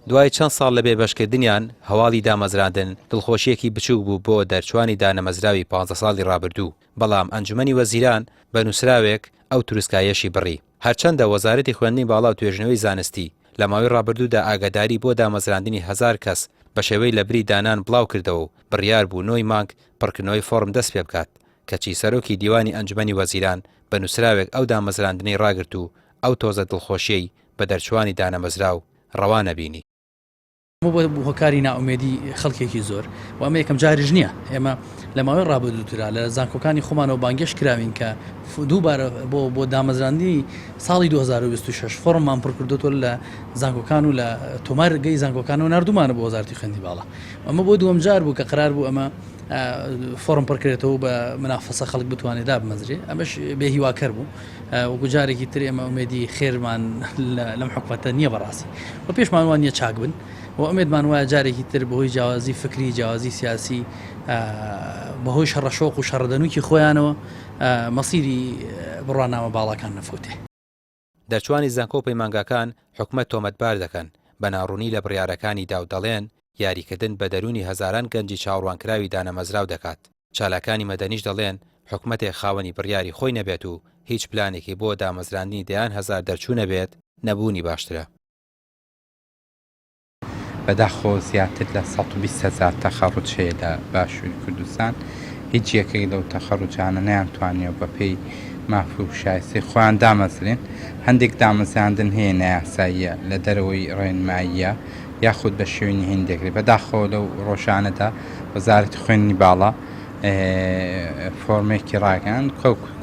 دوای چەند ساڵ لە بێبەشکردنیان هەواڵی دامەزراندن دڵخۆشیەکی بچووک بوو بۆ دەرچوانی دانەمەزراوی 15 ساڵی ڕابردوو، بەڵام ئەنجومەنی وەزیران بە نووسراوێک ئەو تروسکایەشی بڕی. هەرچەندە وەزارەتی خوێندنی باڵا و توێژنەوەی زانستی لە ماوەی ڕابردوودا ئاگاداری بۆ دامەزراندنی 1000 کەس بە شێوەی لە بری دانان بڵاو کردەوە و بڕیار بوو 9 مانگ پڕکردنەوەی فۆرم دەست پێ بکات، کەچی سەرۆکی دیوانی ئەنجومەنی وەزیران بە نووسراوێک ئەو دامەزراندنەی ڕاگرت و ئەو تۆزە دڵخۆشیەی بە دەرچوانی دانەمەزراو ڕەوا نەبینی. بۆ هۆکاری ناومێدی خەڵکێکی زۆر و ئەمە یەکەم جاریش نییە. ئێمە لە ماوەی ڕابردووترا لە زانکۆکانی خۆمانەوە بانگەش کراوین کە دووبارە بۆ دامەزراندنی ساڵی 2026 فۆرممان پڕکردوتۆ لە زانکۆکان و لە تۆمارگەی زانکۆکانەوە نردومانە بۆ وەزارەتی خوێندنی باڵا. ئەمە بۆ دووەم جار بوو کە قرار بوو ئەمە فۆرم پڕکرێتەوە بە منافەسە خەڵک بتوانێت دابمەزرێ. ئەمەش بێهیواکەر بوو وەکو جارێکی تر ئێمە ئومێدی خێرمان لەم حکومەتە نییە بەڕاستی و پێشمان وان نییە چاک بن و ئەمێدمان وایە جارێکی تر بەهۆی جیاوازی فکری جیاوازی سیاسی بەهۆی شەڕەشۆق و شەڕدەنووکی خۆیانەوە مەسیری بڕوانامە باڵاکان نەفوتێ. دەرچوانی زانکۆ پەیمانگاکان حکومەت تۆمەتبار دەکەن بە ناڕوونی لە بڕیارەکانی دا و دەڵێن یاریکردن بە دەرونی هەزاران گەنجی چاوەڕوانکراوی دانەمەزراو دەکات. چالاکانی مەدەنیش دەڵێن حکومەتێک خاوەنی بڕیاری خۆی نەبێت و هیچ پلانێکی بۆ دامەزراندنی دەیان هەزار دەرچوو نەبێت نەبوونی باشترە. بەداخۆ زیاتر لە 120,000 تەخەڕوج هەیە لە باشووری کوردستان. هیچ یەکێک لەو تەخەڕوجانە نەیانتوانێت بە پێی مافی و شایستی خۆیان دامەزرێن. هەندێک دامەزراندن هەیە نایاساییە لە دەرەوەی ڕێنماییە یاخود بە شێوەی هێندێکری. بەداخۆ لەو ڕۆژانەدا وەزارەتی خوێندنی باڵا فۆرمێکی ڕاگەاند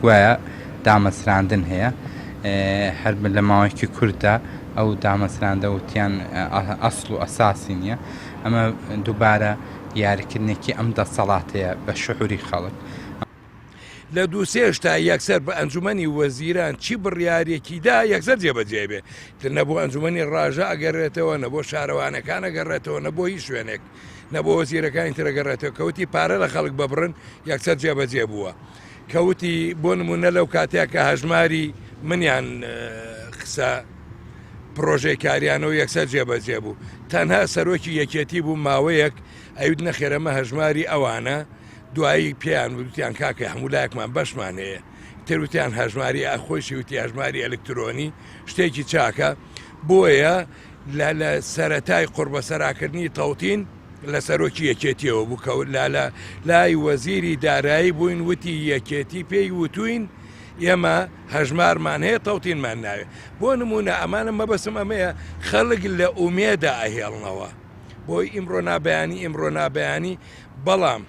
گوایە دامەزراندن هەیە هەر لە ماوەیەکی کووردا ئەو دامەزراندە وتیان ئەسڵ و ئەساسی نییە. ئەمە دووبارە یاریکردنێکی ئەم دەسەڵاتەیە بە شعوری خەڵک. لە دووسێشتا یەکسەر بە ئەنجومەنی وەزیران چی بڕیارێکیدا یەکسەر جێبەجێ بێ تر نەبوو ئەنجومەنی ڕاژە ئەگەڕێتەوە نەبوو شارەوانەکان ئەگەڕێتەوە نەبوو هیچ شوێنێک نەبوو وەزیرەکانی ترەگەڕێتەوە کەوتی پارە لە خەڵک ببڕن یەکسەر جێبەجێ بووە. کەوتی بۆ نمونە لەو کاتێک کە هەژماری منیان قسە پرۆژەی کاریانەوە یەکسەر جێبەجێ بوو. تەنها سەرۆکی یەکێتی بوو ماوەیەک ئەوید نەخێرەمە هەژماری ئەوانە دوایی پێیان وتیان کاکە هەمولایەکمان بەشمان هەیە تروتیان هەژماری ئەخۆشی وتی هەژماری ئەلکترۆنی شتێکی چاکە بۆیە لە سەرەتای قوربەسەراکردنی تەوتین لە سەرۆکی یەکێتیەوە بوو کە لای وەزیری دارایی بووین وتی یەکێتی پێی وتوین ئێمە هەژمارمان هەیە تەوتینمان ناوێت. بۆ نمونە ئەمانە مەبەسم ئەمەیە خەڵک لە ئومێدا ئەهێڵنەوە بۆی ئیمڕۆ نابیانی بەڵام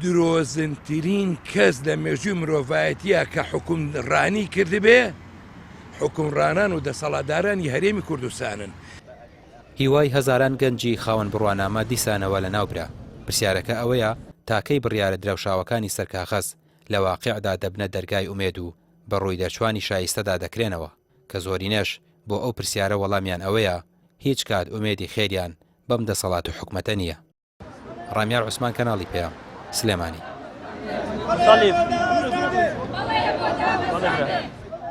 درۆزنترین کەس لە مێژووی مرۆڤایەتیە کە حکومڕانی کردبێ حکومڕانان و دەسەڵاتدارانی هەرێمی کوردستانن. هیوای هەزاران گەنجی خاوەن بڕوانامە دیسانەوە لە ناوبرا. پرسیارەکە ئەوەیە تاکەی بڕیارە دراوشاوەکانی سەرکاخەز لە واقعدا دەبنە دەرگای ئومێد و بە ڕووی دەرچوانی شایستەدا دەکرێنەوە کە زۆرینەش بۆ ئەو پرسیارە وەڵامیان ئەوەیە هیچ کات ئومێدی خێریان بەم دەسەڵات و حکومەتە نییە. ڕامیار عوسمان کەناڵی پێیان سلێمانی.